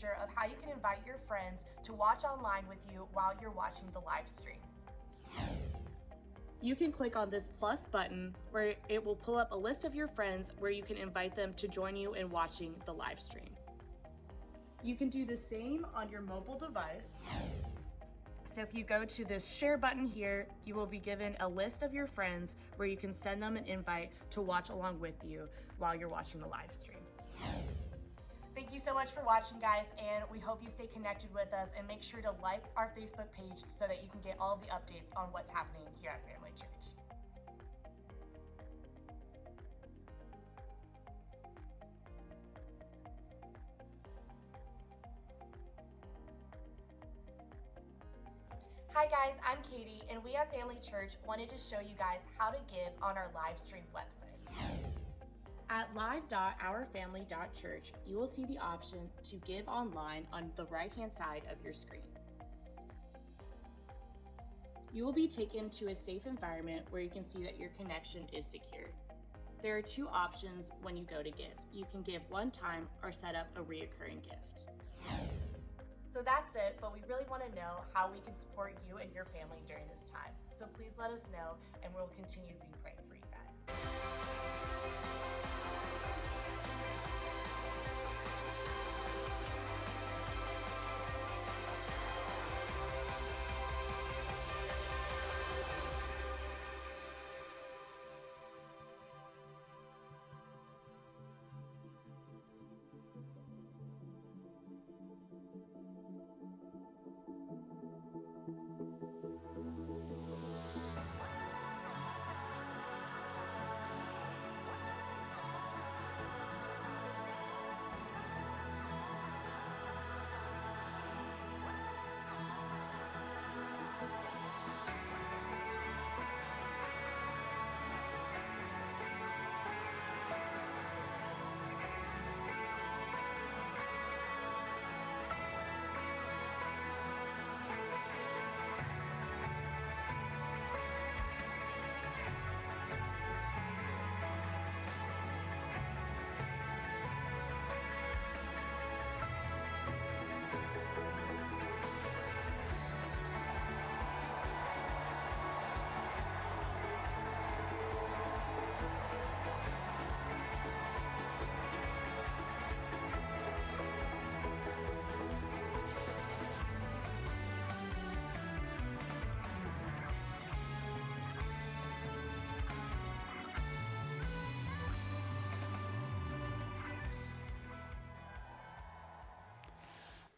feature of how you can invite your friends to watch online with you while you're watching the live stream. You can click on this plus button where it will pull up a list of your friends where you can invite them to join you in watching the live stream. You can do the same on your mobile device. So if you go to this share button here, you will be given a list of your friends where you can send them an invite to watch along with you while you're watching the live stream. Thank you so much for watching, guys, and we hope you stay connected with us, and make sure to like our Facebook page so that you can get all of the updates on what's happening here at Family Church. Hi guys, I'm Katie, and we at Family Church wanted to show you guys how to give on our live stream website. At live.ourfamily.church, you will see the option to give online on the right-hand side of your screen. You will be taken to a safe environment where you can see that your connection is secure. There are two options when you go to give. You can give one time or set up a reoccurring gift. So that's it, but we really want to know how we can support you and your family during this time. So please let us know, and we'll continue to be praying for you guys.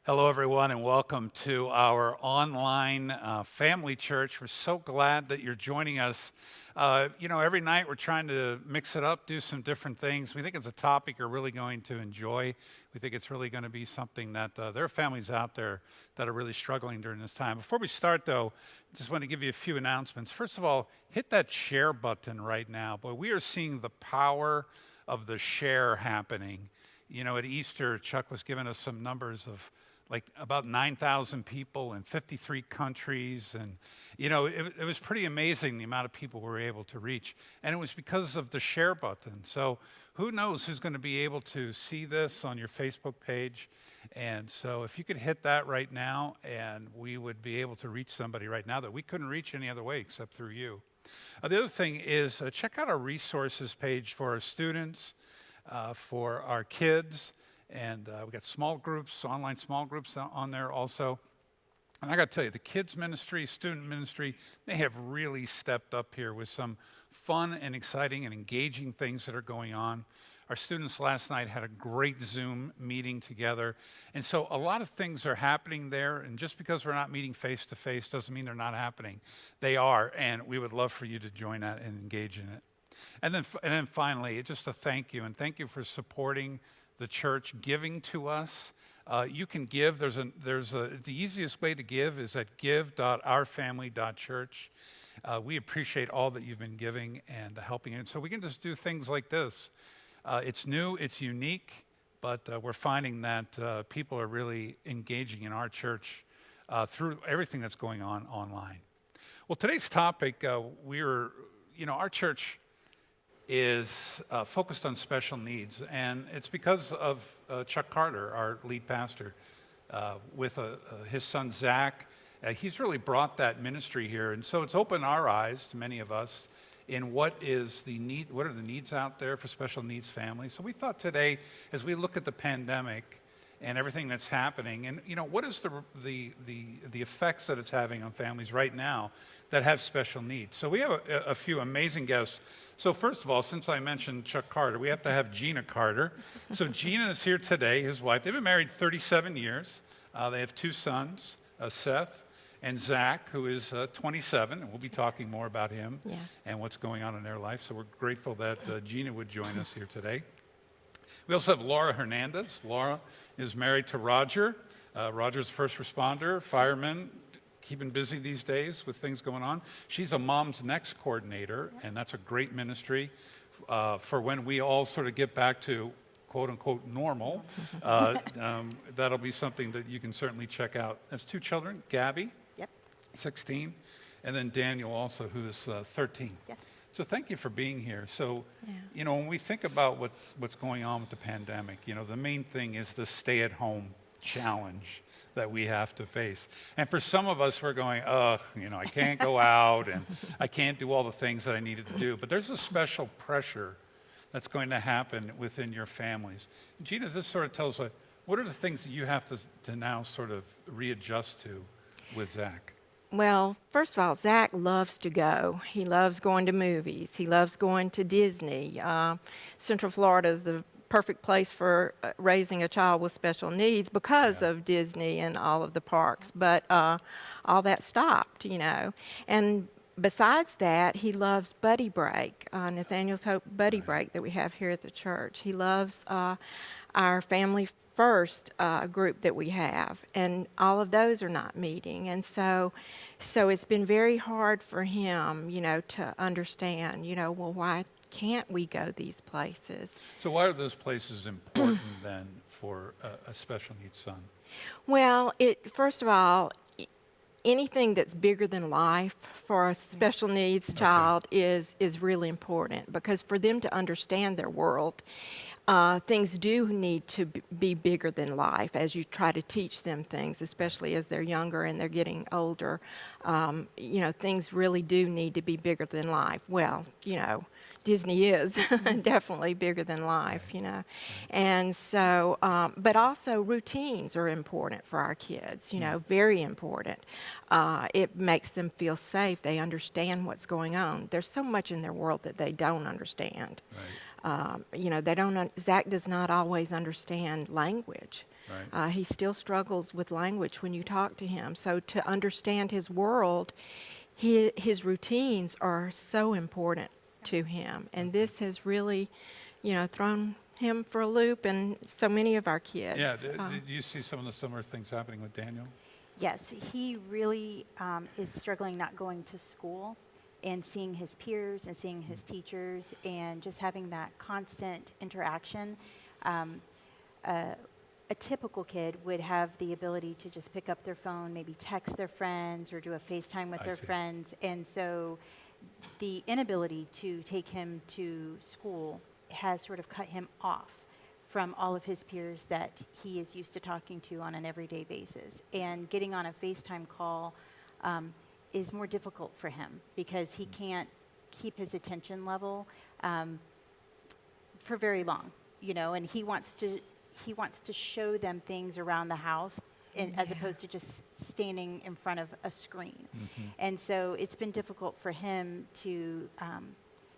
Hello, everyone, and welcome to our online family church. We're so glad that you're joining us. Every night we're trying to mix it up, do some different things. We think it's a topic you're really going to enjoy. We think it's really going to be something that there are families out there that are really struggling during this time. Before we start, though, just want to give you a few announcements. First of all, hit that share button right now. Boy, we are seeing the power of the share happening. You know, at Easter, Chuck was giving us some numbers of like about 9,000 people in 53 countries. And, it was pretty amazing the amount of people we were able to reach. And it was because of the share button. So who knows who's going to be able to see this on your Facebook page. And so if you could hit that right now, and we would be able to reach somebody right now that we couldn't reach any other way except through you. The other thing is check out our resources page for our students, for our kids. And we got small groups, online small groups on there also. And I got to tell you, the kids ministry, student ministry, they have really stepped up here with some fun and exciting and engaging things that are going on. Our students last night had a great Zoom meeting together. And so a lot of things are happening there. And just because we're not meeting face to face doesn't mean they're not happening. They are. And we would love for you to join that and engage in it. And then finally, just a thank you. And thank you for supporting the church, giving to us. You can give. The easiest way to give is at give.ourfamily.church. We appreciate all that you've been giving and helping. And so we can just do things like this. It's new, it's unique, but we're finding that people are really engaging in our church through everything that's going on online. Well, today's topic, our church is focused on special needs. And it's because of Chuck Carter, our lead pastor, with his son Zach. He's really brought that ministry here. And so it's opened our eyes to many of us in what are the needs out there for special needs families. So we thought today, as we look at the pandemic and everything that's happening, and what is the effects that it's having on families right now that have special needs. So we have a few amazing guests. So first of all, since I mentioned Chuck Carter, we have to have Gina Carter. So Gina is here today, his wife. They've been married 37 years. They have 2 sons, Seth and Zach, who is 27, and we'll be talking more about him and what's going on in their life. So we're grateful that Gina would join us here today. We also have Laura Hernandez. Laura is married to Roger. Roger's a first responder, fireman, keeping busy these days with things going on. She's a Moms Next coordinator, and that's a great ministry for when we all sort of get back to quote-unquote normal. That'll be something that you can certainly check out. That's 2 children, Gabby, 16, and then Daniel also, who's 13. Yes. So thank you for being here. So, when we think about what's going on with the pandemic, the main thing is the stay-at-home challenge that we have to face. And for some of us, we're going, I can't go out and I can't do all the things that I needed to do. But there's a special pressure that's going to happen within your families. Gina, this sort of tells us, what are the things that you have to now sort of readjust to with Zach? Well, first of all, Zach loves to go. He loves going to movies. He loves going to Disney. Central Florida is the perfect place for raising a child with special needs because of Disney and all of the parks. But all that stopped, And besides that, he loves Buddy Break, Nathaniel's Hope Buddy Break that we have here at the church. He loves our Family First group that we have, and all of those are not meeting. And so it's been very hard for him, to understand, well, why can't we go these places? So why are those places important then for a special needs son? Well, first of all, anything that's bigger than life for a special needs child is really important, because for them to understand their world, things do need to be bigger than life as you try to teach them things, especially as they're younger and they're getting older. Things really do need to be bigger than life. Well, Disney is definitely bigger than life, And so, but also routines are important for our kids, very important. It makes them feel safe. They understand what's going on. There's so much in their world that they don't understand. Right. Zach does not always understand language. Right. He still struggles with language when you talk to him. So to understand his world, his routines are so important to him. And this has really, thrown him for a loop, and so many of our kids. Yeah, did you see some of the similar things happening with Daniel? Yes, he really is struggling not going to school and seeing his peers and seeing his teachers and just having that constant interaction. A typical kid would have the ability to just pick up their phone, maybe text their friends or do a FaceTime with their friends. And so the inability to take him to school has sort of cut him off from all of his peers that he is used to talking to on an everyday basis. And getting on a FaceTime call is more difficult for him because he can't keep his attention level for very long, and he wants to show them things around the house as opposed to just standing in front of a screen. Mm-hmm. And so it's been difficult for him to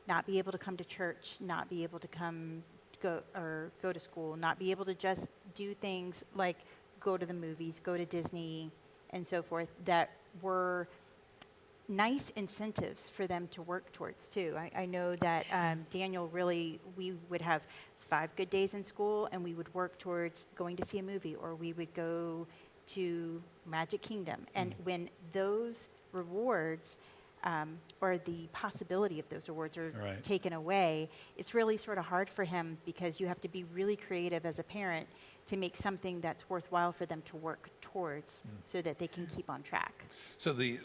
not be able to come to church, not be able to go to school, not be able to just do things like go to the movies, go to Disney, and so forth, that were nice incentives for them to work towards too. I know that Daniel we would have 5 good days in school and we would work towards going to see a movie, or we would go to Magic Kingdom. And when those rewards or the possibility of those rewards are taken away, it's really sort of hard for him, because you have to be really creative as a parent to make something that's worthwhile for them to work towards so that they can keep on track. So the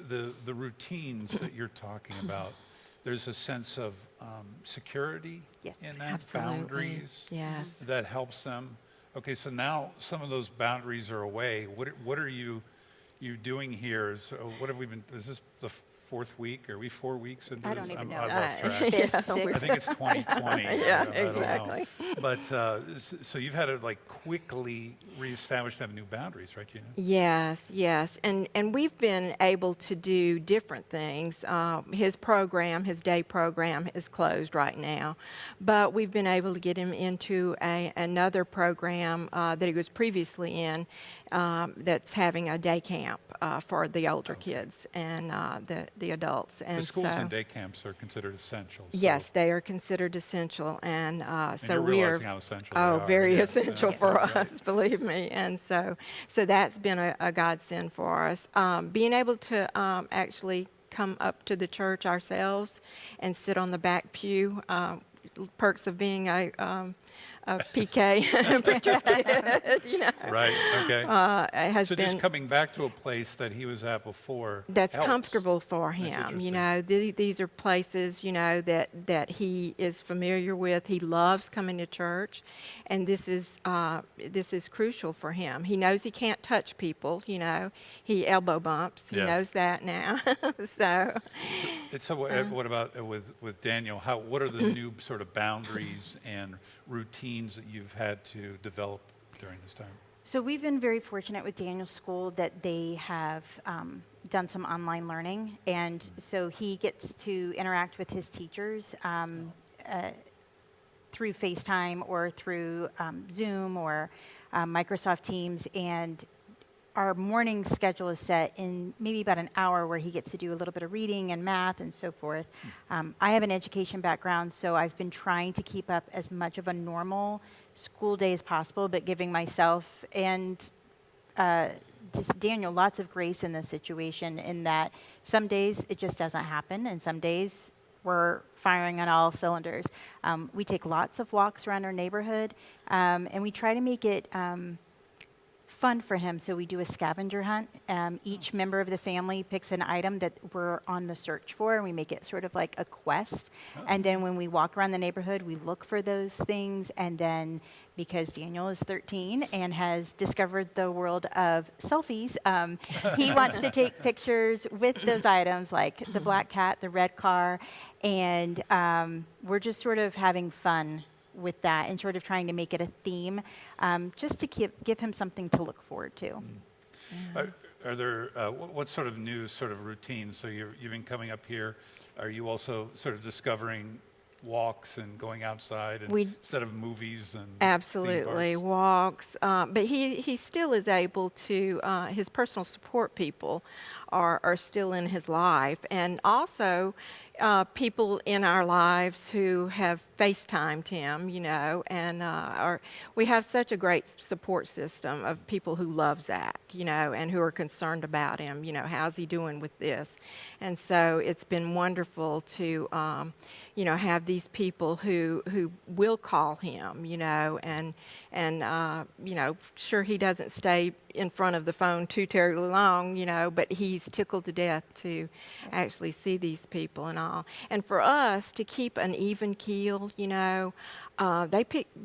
routines that you're talking about, there's a sense of security Yes. in that, Absolutely. boundaries Yes. that helps them. Okay, so now some of those boundaries are away. What are you doing here? So what have we been? Is this the fourth week? Are we 4 weeks into I this? don't even I'm know. I've lost track. Fifth, Yeah, sixth. I think it's 2020. Yeah, I don't know. exactly. But so you've had to like quickly reestablish to have new boundaries, right, Gina? Yes, yes, and we've been able to do different things. His program, his day program, is closed right now, but we've been able to get him into another program that he was previously in, that's having a day camp for the older kids and the adults. The And schools so, and day camps are considered essential. So, yes, they are considered essential, and and so you're we are. realizing how essential they Oh, are. very Yeah, essential yeah, for yeah. us, believe me. And so that's been a godsend for us. Being able to actually come up to the church ourselves and sit on the back pew, perks of being a PK, preacher's kid, Right. Okay. it has So been. just coming back to a place that he was at before. That's helps. comfortable for That's him. You interesting. know, these are places, that he is familiar with. He loves coming to church, and this is crucial for him. He knows he can't touch people. He elbow bumps. He Yes. knows that now. So, So what about with Daniel? What are the new sort of boundaries and routines that you've had to develop during this time? So we've been very fortunate with Daniel's school that they have done some online learning, and so he gets to interact with his teachers through FaceTime or through Zoom or Microsoft Teams, and our morning schedule is set in maybe about an hour where he gets to do a little bit of reading and math and so forth. I have an education background, so I've been trying to keep up as much of a normal school day as possible, but giving myself and just Daniel lots of grace in this situation, in that some days it just doesn't happen, and some days we're firing on all cylinders. We take lots of walks around our neighborhood, and we try to make it fun for him. So we do a scavenger hunt. Each member of the family picks an item that we're on the search for, and we make it sort of like a quest. And then when we walk around the neighborhood, we look for those things. And then because Daniel is 13 and has discovered the world of selfies, he wants to take pictures with those items, like the black cat, the red car. And we're just sort of having fun with that and sort of trying to make it a theme, just to give him something to look forward to. Are there what sort of new sort of routines? So you've been coming up here. Are you also sort of discovering walks and going outside instead of movies and absolutely theme walks, but he still is able to. His personal support people are still in his life, and also people in our lives who have FaceTimed him, and we have such a great support system of people who love Zach, and who are concerned about him. How's he doing with this? And so it's been wonderful to, have these people who will call him, and sure, he doesn't stay in front of the phone too terribly long, but he's tickled to death to actually see these people and all. And for us to keep an even keel,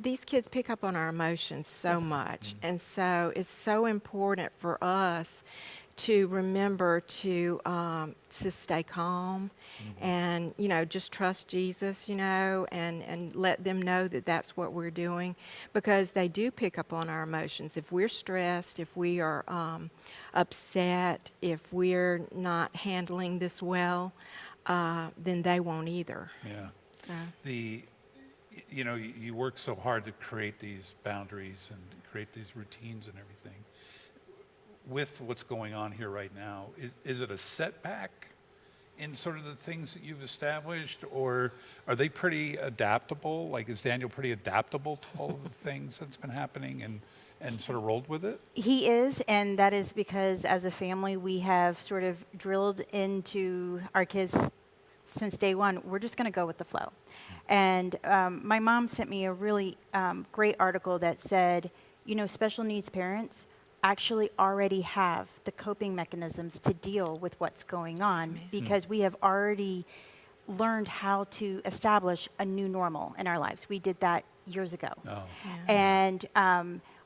these kids pick up on our emotions so much. And so it's so important for us to remember to stay calm and, just trust Jesus, and let them know that that's what we're doing, because they do pick up on our emotions. If we're stressed, if we are upset, if we're not handling this well, then they won't either. Yeah. So. You work so hard to create these boundaries and create these routines and everything. With what's going on here right now, is it a setback in sort of the things that you've established, or are they pretty adaptable? Like, is Daniel pretty adaptable to all of the things that's been happening and sort of rolled with it? He is, and that is because as a family, we have sort of drilled into our kids since day one, we're just going to go with the flow. And my mom sent me a really great article that said, special needs parents actually already have the coping mechanisms to deal with what's going on, because we have already learned how to establish a new normal in our lives. We did that years ago. Oh, And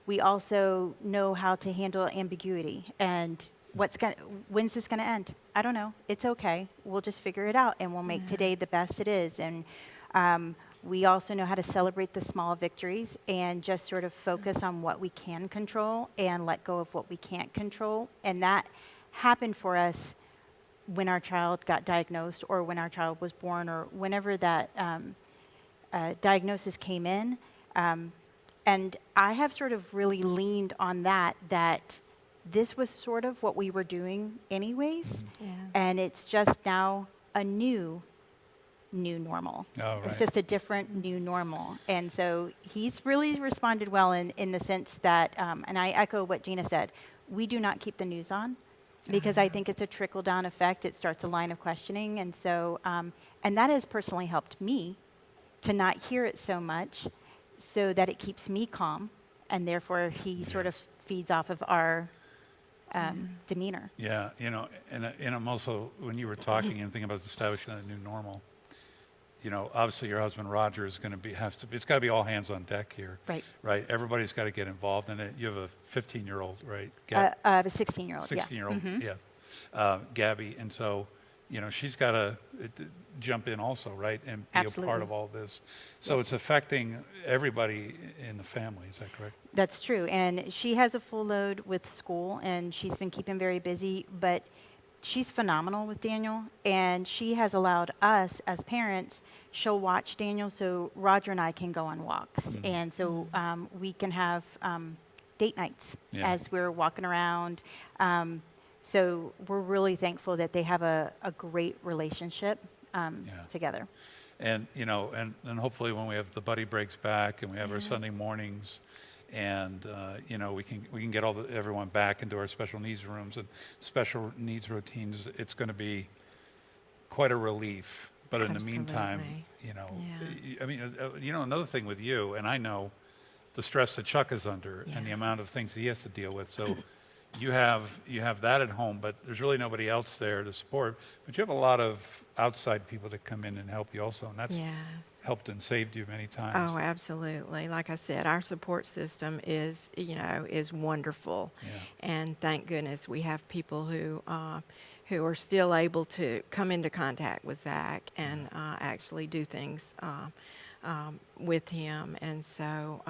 we also know how to handle ambiguity and when's this going to end? I don't know. It's okay. We'll just figure it out, and we'll make today the best it is. And we also know how to celebrate the small victories and just sort of focus on what we can control and let go of what we can't control. And that happened for us when our child got diagnosed, or when our child was born, or whenever that diagnosis came in. And I have sort of really leaned on that this was sort of what we were doing anyways. Yeah. And it's just now a new normal. Oh, It's right. just a different new normal. And so he's really responded well in the sense that, and I echo what Gina said, we do not keep the news on, because I think it's a trickle-down effect. It starts a line of questioning. And so, and that has personally helped me to not hear it so much, so that it keeps me calm, and therefore he sort of feeds off of our demeanor. Yeah, and I'm also, when you were talking and thinking about establishing a new normal, obviously your husband Roger is going to it's got to be all hands on deck here. Right. Right. Everybody's got to get involved in it. You have a 15-year-old, right? I have a 16-year-old, yeah. 16-year-old, yeah. Gabby, and so, she's got to jump in also, right, and be a part Absolutely. of all this. So Yes. it's affecting everybody in the family. Is that correct? That's true. And she has a full load with school, and she's been keeping very busy, but she's phenomenal with Daniel, and she has allowed us as parents, she'll watch Daniel so Roger and I can go on walks. And so we can have date nights Yeah. as we're walking around. So we're really thankful that they have a great relationship together. And and hopefully when we have the buddy breaks back and we have our Sunday mornings, and we can get everyone back into our special needs rooms and special needs routines, it's going to be quite a relief. But in the meantime, Absolutely. I mean, another thing with you, and I know the stress that Chuck is under and the Yeah. amount of things he has to deal with. So you have that at home, but there's really nobody else there to support. But you have a lot of outside people that come in and help you also, and that's Yes. helped and saved you many times. Oh, absolutely. Like I said, our support system is wonderful. Yeah. And thank goodness we have people who are still able to come into contact with Zach and actually do things with him. And so,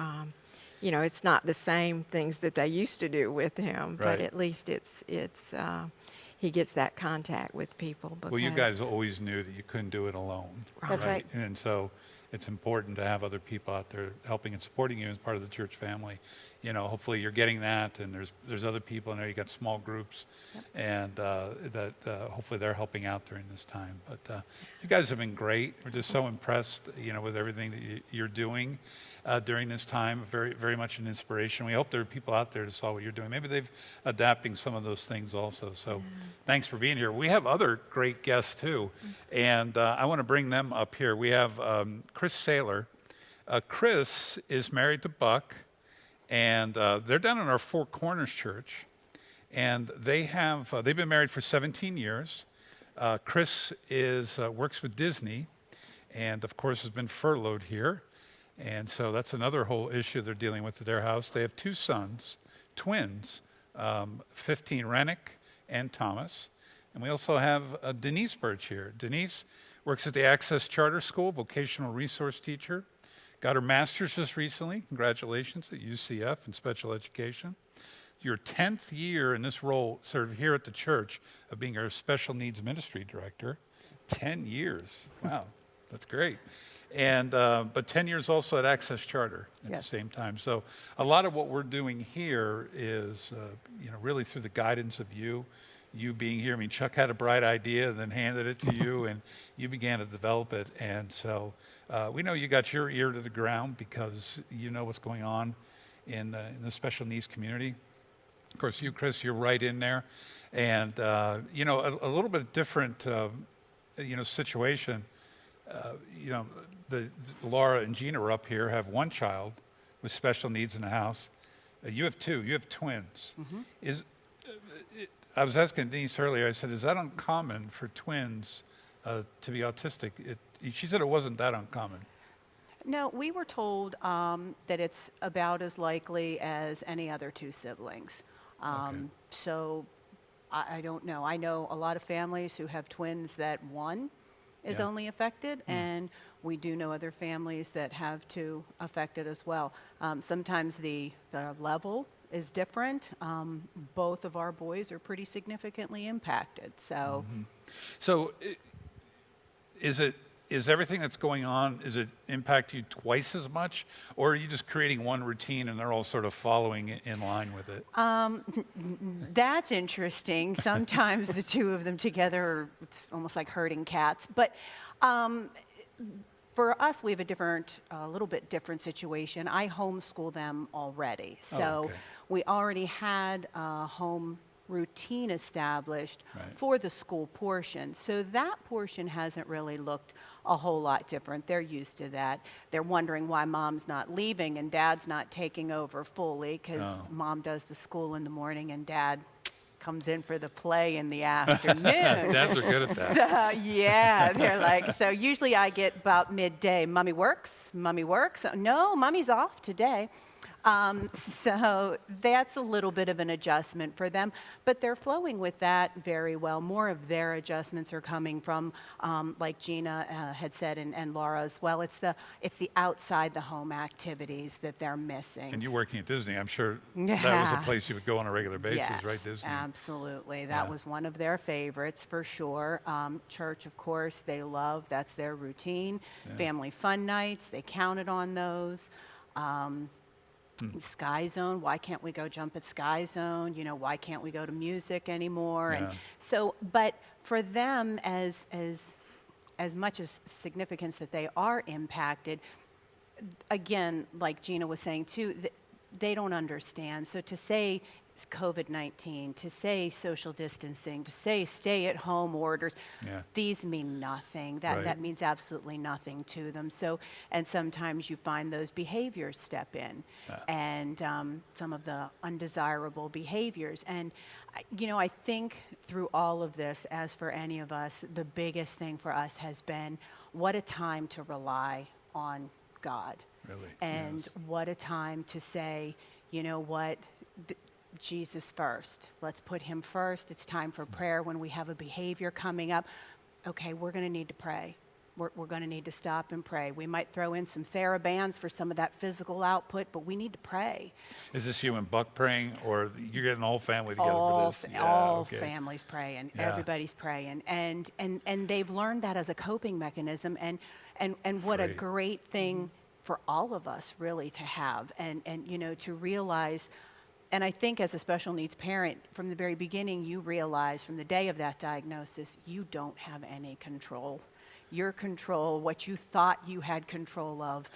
it's not the same things that they used to do with him, Right. but at least it's he gets that contact with people. Well, you guys always knew that you couldn't do it alone. That's right. And so it's important to have other people out there helping and supporting you as part of the church family. Hopefully you're getting that, and there's other people in there. You got small groups, and that hopefully they're helping out during this time. But you guys have been great. We're just so impressed, with everything that you're doing during this time. Very, very much an inspiration. We hope there are people out there to saw what you're doing. Maybe they've adapting some of those things also. So thanks for being here. We have other great guests too, and I want to bring them up here. We have Chris Saylor. Chris is married to Buck, and they're down in our Four Corners church, and they've been married for 17 years. Chris works with Disney, and of course has been furloughed here. And so that's another whole issue they're dealing with at their house. They have two sons, twins, 15, Rennick and Thomas. And we also have Denise Birch here. Denise works at the Access Charter School, vocational resource teacher. Got her master's just recently. Congratulations, at UCF in special education. Your 10th year in this role, sort of here at the church, of being our special needs ministry director. 10 years. Wow, that's great. And but 10 years also at Access Charter at the same time. So a lot of what we're doing here is, really through the guidance of you being here. I mean, Chuck had a bright idea and then handed it to you, and you began to develop it. And so we know you got your ear to the ground because you know what's going on in the special needs community. Of course, you, Chris, you're right in there. And, a little bit different, situation. Laura and Gina are up here, have one child with special needs in the house. You have two. You have twins. I was asking Denise earlier, I said, is that uncommon for twins to be autistic. She said it wasn't that uncommon. No, we were told that it's about as likely as any other two siblings. So I don't know. I know a lot of families who have twins that one is Yeah. only affected, and we do know other families that have two affected as well. Sometimes the level is different. Both of our boys are pretty significantly impacted. So So is everything that's going on, is it impact you twice as much, or are you just creating one routine and they're all sort of following in line with it? that's interesting. Sometimes the two of them together, it's almost like herding cats. But for us, we have a little bit different situation. I homeschool them already. So okay. we already had a home routine established Right. for the school portion. So that portion hasn't really looked a whole lot different. They're used to that. They're wondering why mom's not leaving and dad's not taking over fully, because Oh. mom does the school in the morning and dad comes in for the play in the afternoon. Dads are good at that. So, yeah, they're like, so usually I get about midday, mommy works. No, mommy's off today. So that's a little bit of an adjustment for them, but they're flowing with that very well. More of their adjustments are coming from, like Gina had said, and Laura as well. It's the outside the home activities that they're missing. And you working at Disney, I'm sure that was Yeah. a place you would go on a regular basis, Yes, right, Disney? absolutely. That Yeah. was one of their favorites for sure. Church, of course, they love. That's their routine. Yeah. Family fun nights, they counted on those. Sky Zone, why can't we go jump at Sky Zone? You know, why can't we go to music anymore? Yeah. And so, but for them, as much as significance that they are impacted, again, like Gina was saying too, they don't understand. So to say COVID-19, to say social distancing, to say stay-at-home orders, Yeah. these mean nothing. That Right. that means absolutely nothing to them. So, and sometimes you find those behaviors step in, and some of the undesirable behaviors. And I think through all of this, as for any of us, the biggest thing for us has been what a time to rely on God. Really? And Yes. what a time to say, you know what, Jesus first. Let's put him first. It's time for prayer when we have a behavior coming up. Okay, we're going to need to pray. We're going to need to stop and pray. We might throw in some TheraBands for some of that physical output, but we need to pray. Is this you and Buck praying, or you're getting the whole family together all for this? all okay. families praying. Yeah. Everybody's praying, and they've learned that as a coping mechanism, and what a Great. great thing for all of us really to have, and to realize. And I think as a special needs parent, from the very beginning, you realize from the day of that diagnosis, you don't have any control. Your control, what you thought you had control of,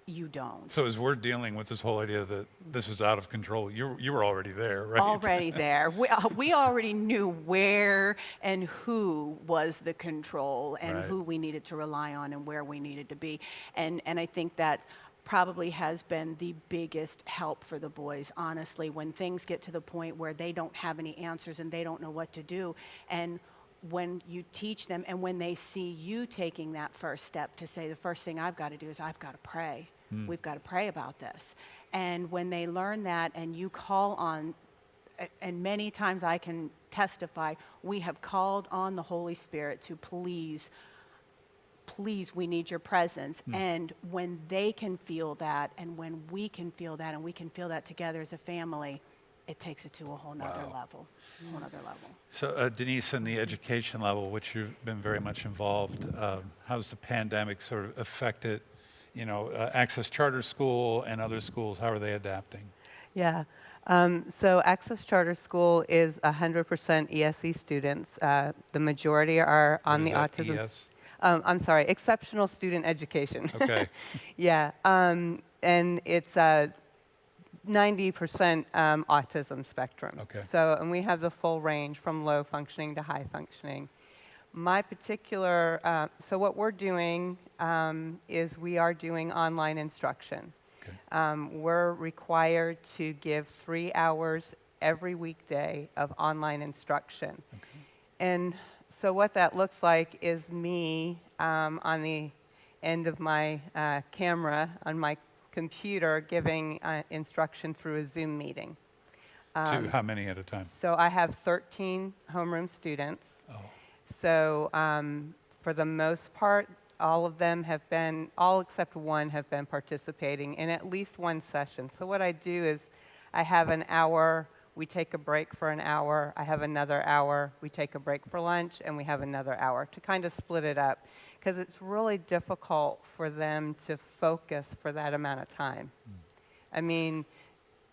you don't. So as we're dealing with this whole idea that this is out of control, you were already there, right? Already there. We already knew where and who was the control and Right. who we needed to rely on and where we needed to be. And I think that probably has been the biggest help for the boys, honestly, when things get to the point where they don't have any answers and they don't know what to do. And when you teach them and when they see you taking that first step to say, the first thing I've got to do is I've got to pray. We've got to pray about this. And when they learn that and you call on, and many times I can testify, we have called on the Holy Spirit to please, we need your presence. And when they can feel that, and when we can feel that, and we can feel that together as a family, it takes it to a whole nother Wow. level. Whole nother level. So Denise, in the education level, which you've been very much involved, how's the pandemic sort of affected, Access Charter School and other schools? How are they adapting? Yeah. So Access Charter School is 100% ESE students. The majority are on the What is that, autism. ES? I'm sorry, exceptional student education. Okay. Yeah. And it's 90% autism spectrum. Okay. So, and we have the full range from low functioning to high functioning. My particular, so what we're doing is we are doing online instruction. Okay. We're required to give 3 hours every weekday of online instruction. Okay. And So what that looks like is me on the end of my camera on my computer giving instruction through a Zoom meeting. To how many at a time? So I have 13 homeroom students. Oh, So for the most part, all of them have been, all except one have been participating in at least one session. So what I do is I have an hour, we take a break for an hour, I have another hour, we take a break for lunch, and we have another hour to kind of split it up, because it's really difficult for them to focus for that amount of time. I mean,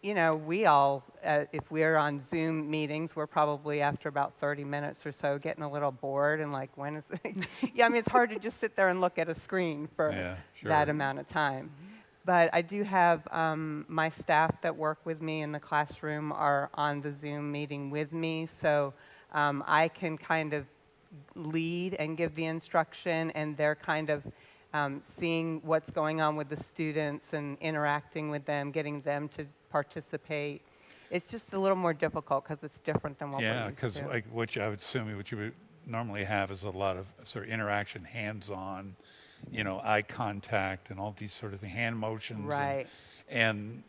you know, we all, if we're on Zoom meetings, we're probably after about 30 minutes or so getting a little bored and like, when is it? Yeah, I mean, it's hard to just sit there and look at a screen for Yeah, that sure. amount of time. But I do have my staff that work with me in the classroom are on the Zoom meeting with me, so I can kind of lead and give the instruction, and they're kind of seeing what's going on with the students and interacting with them, getting them to participate. It's just a little more difficult because it's different than what we're yeah, used because to. like what I would assume what you would normally have is a lot of sort of interaction, hands-on, you know, eye contact and all these sort of hand motions. Right. And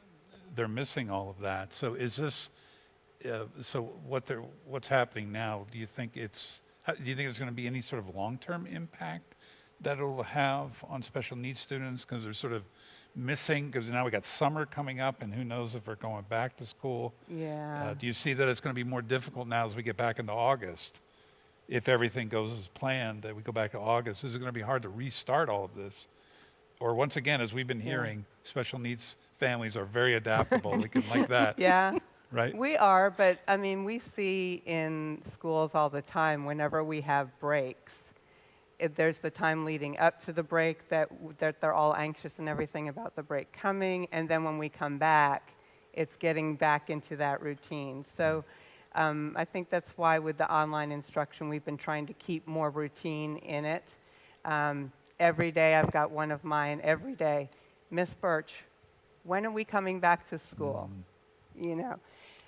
they're missing all of that. So is this, so what's happening now? Do you think do you think there's going to be any sort of long-term impact that it'll have on special needs students because they're sort of missing, because now we got summer coming up and who knows if we're going back to school. Yeah. Do you see that it's going to be more difficult now as we get back into August? If everything goes as planned, that we go back to August, is it going to be hard to restart all of this? Or once again, as we've been hearing, special needs families are very adaptable. We can like that, Yeah. right? We are, but I mean, we see in schools all the time whenever we have breaks, if there's the time leading up to the break that they're all anxious and everything about the break coming, and then when we come back, it's getting back into that routine. So I think that's why with the online instruction, we've been trying to keep more routine in it. Every day, I've got one of mine, every day, Miss Birch, when are we coming back to school? You know,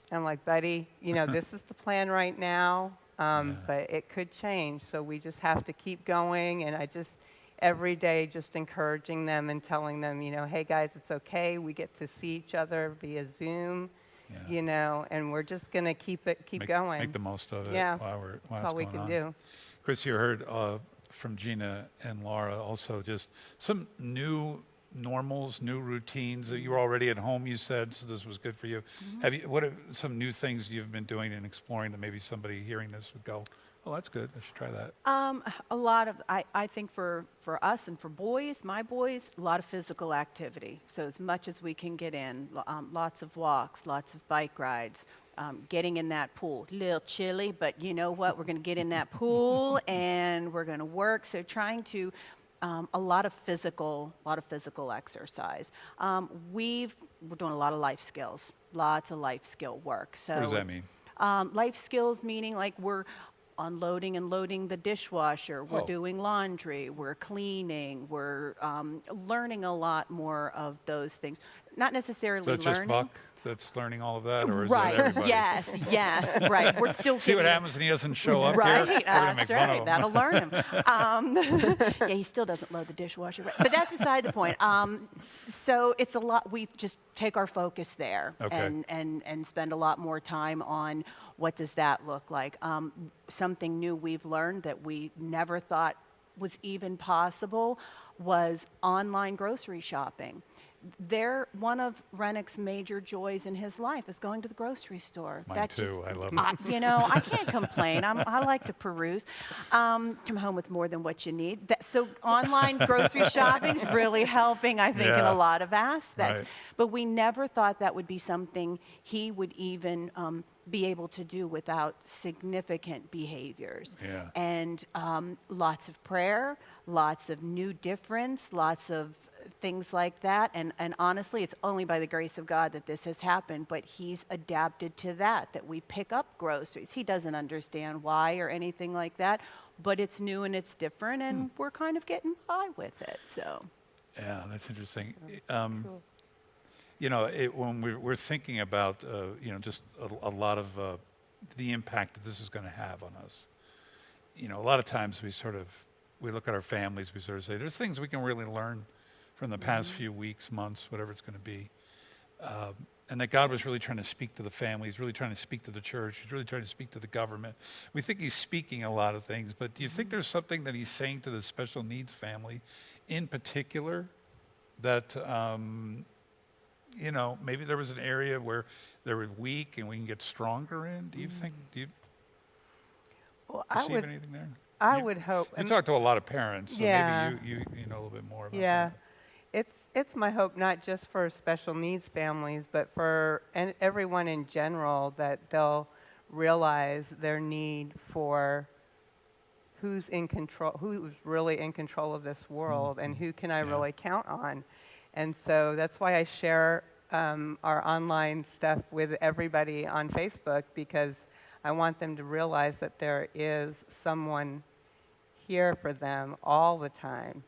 and I'm like, buddy, you know, this is the plan right now. But it could change, so we just have to keep going, and I just, every day, just encouraging them and telling them, you know, hey guys, it's okay, we get to see each other via Zoom, Yeah. you know, and we're just going to keep going. Make the most of it Yeah, while That's it's all we going can on. do. Chris, you heard from Gina and Laura also just some new normals, new routines. You were already at home, you said, so this was good for you. What are some new things you've been doing and exploring that maybe somebody hearing this would go, oh, that's good, I should try that? A lot of, I think for us and for boys, my boys, a lot of physical activity. So as much as we can get in, lots of walks, lots of bike rides, getting in that pool. A little chilly, but you know what? We're going to get in that pool and we're going to work. So trying to, a lot of physical exercise. We're doing a lot of life skills, lots of life skill work. So What does that mean? Life skills meaning like we're unloading and loading the dishwasher, we're Oh. doing laundry, we're cleaning, we're learning a lot more of those things. Not necessarily So it's just learning. Buck that's learning all of that, or is Right. that everybody? Yes. Right. We're still See what getting- happens when he doesn't show up Right, here? We're gonna make that's fun right. of him. That'll learn him. Yeah, he still doesn't load the dishwasher, right. But that's beside the point. So it's a lot. We just take our focus there Okay. and spend a lot more time on what does that look like. Something new we've learned that we never thought was even possible was online grocery shopping. One of Rennick's major joys in his life is going to the grocery store. Mine too, I love it. I can't complain. I like to peruse. Come home with more than what you need. So online grocery shopping is really helping, I think, in Yeah. a lot of aspects. Right. But we never thought that would be something he would even be able to do without significant behaviors. Yeah. And lots of prayer, lots of new difference, lots of things like that. And honestly, it's only by the grace of God that this has happened, but he's adapted to that we pick up groceries. He doesn't understand why or anything like that, but it's new and it's different, and we're kind of getting by with it, so. Yeah, that's interesting. You know, when we're thinking about, you know, just a lot of the impact that this is going to have on us, a lot of times we look at our families, we sort of say, there's things we can really learn from the past few weeks, months, whatever it's going to be. And that God was really trying to speak to the family. He's really trying to speak to the church. He's really trying to speak to the government. We think he's speaking a lot of things, but do you think there's something that he's saying to the special needs family in particular that, maybe there was an area where they were weak and we can get stronger in? Do you Well, perceive anything there? I You- would hope. You talk to a lot of parents, so Yeah. maybe you know a little bit more about Yeah, that. it's my hope not just for special needs families, but for everyone in general, that they'll realize their need for who's really in control of this world, and who can I Yeah. really count on. And so that's why I share our online stuff with everybody on Facebook, because I want them to realize that there is someone here for them all the time.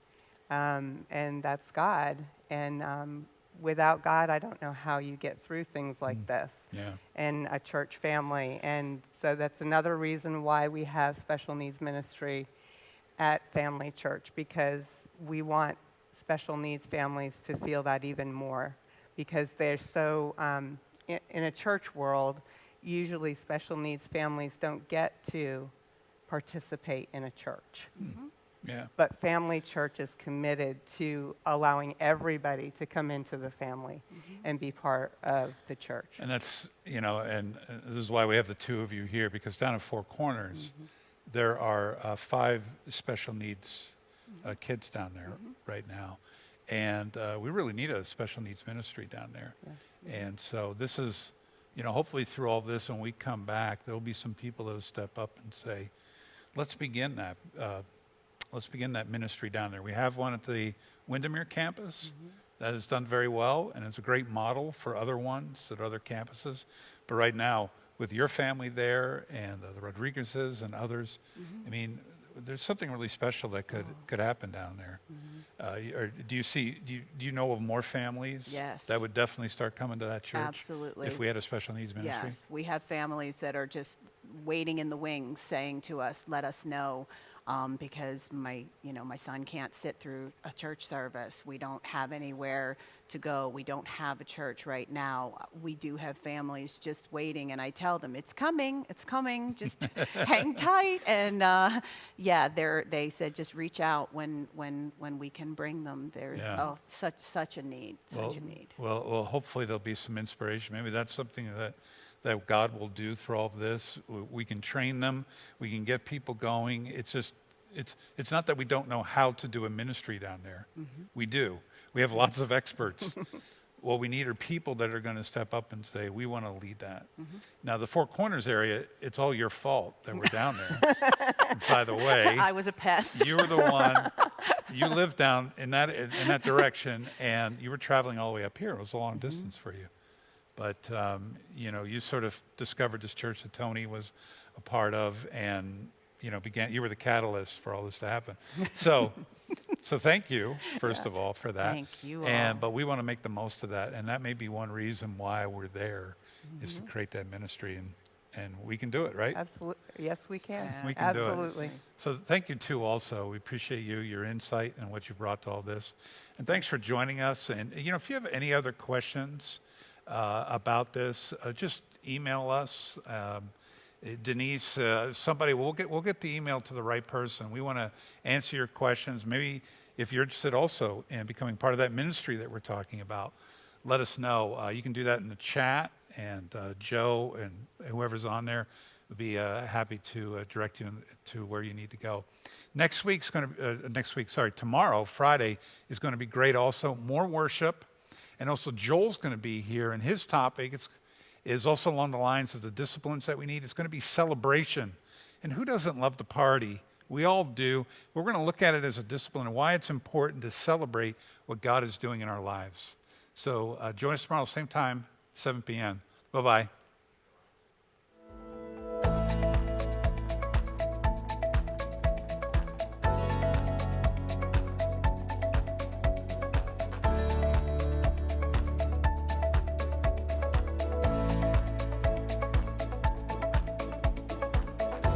And that's God. And without God, I don't know how you get through things like this Yeah. in a church family. And so that's another reason why we have special needs ministry at Family Church, because we want special needs families to feel that even more, because they're so, in a church world, usually special needs families don't get to participate in a church. Yeah. But Family Church is committed to allowing everybody to come into the family and be part of the church. And that's, and this is why we have the two of you here, because down at Four Corners, there are 5 special needs kids down there right now. And we really need a special needs ministry down there. And so this is, hopefully through all this, when we come back, there'll be some people that'll step up and say, let's begin that. Let's begin that ministry down there. We have one at the Windermere campus that has done very well, and it's a great model for other ones at other campuses. But right now, with your family there and the Rodriguezes and others, I mean, there's something really special that could happen down there. Or do you know of more families Yes. that would definitely start coming to that church? Absolutely. If we had a special needs ministry? Yes, we have families that are just waiting in the wings, saying to us, "Let us know," because my son can't sit through a church service. We don't have anywhere to go. We don't have a church right now. We do have families just waiting, and I tell them, "It's coming, just hang tight." And they said, just reach out when we can bring them. There's such a need, such a need. Well, hopefully there'll be some inspiration. Maybe that's something that God will do through all of this. We can train them. We can get people going. It's just, it's not that we don't know how to do a ministry down there. We do. We have lots of experts. What we need are people that are going to step up and say, we want to lead that. Now, the Four Corners area, it's all your fault that we're down there. By the way, I was a pest. you were the one. You lived down in that direction, and you were traveling all the way up here. It was a long distance for you. But, you sort of discovered this church that Tony was a part of, and, you were the catalyst for all this to happen. So thank you, first of all, for that. Thank you all. But we want to make the most of that, and that may be one reason why we're there, is to create that ministry, and we can do it, right? Absolutely. Yes, we can. We can do it. Absolutely. So thank you, too, also. We appreciate your insight and what you brought to all this. And thanks for joining us. And, if you have any other questions about this, just email us. Denise, somebody, we'll get the email to the right person. We want to answer your questions. Maybe if you're interested also in becoming part of that ministry that we're talking about, let us know. You can do that in the chat, and Joe and whoever's on there would be happy to direct you to where you need to go. Tomorrow, Friday, is going to be great also. More worship. And also Joel's going to be here, and his topic is also along the lines of the disciplines that we need. It's going to be celebration. And who doesn't love to party? We all do. We're going to look at it as a discipline and why it's important to celebrate what God is doing in our lives. So join us tomorrow, same time, 7 p.m. Bye-bye.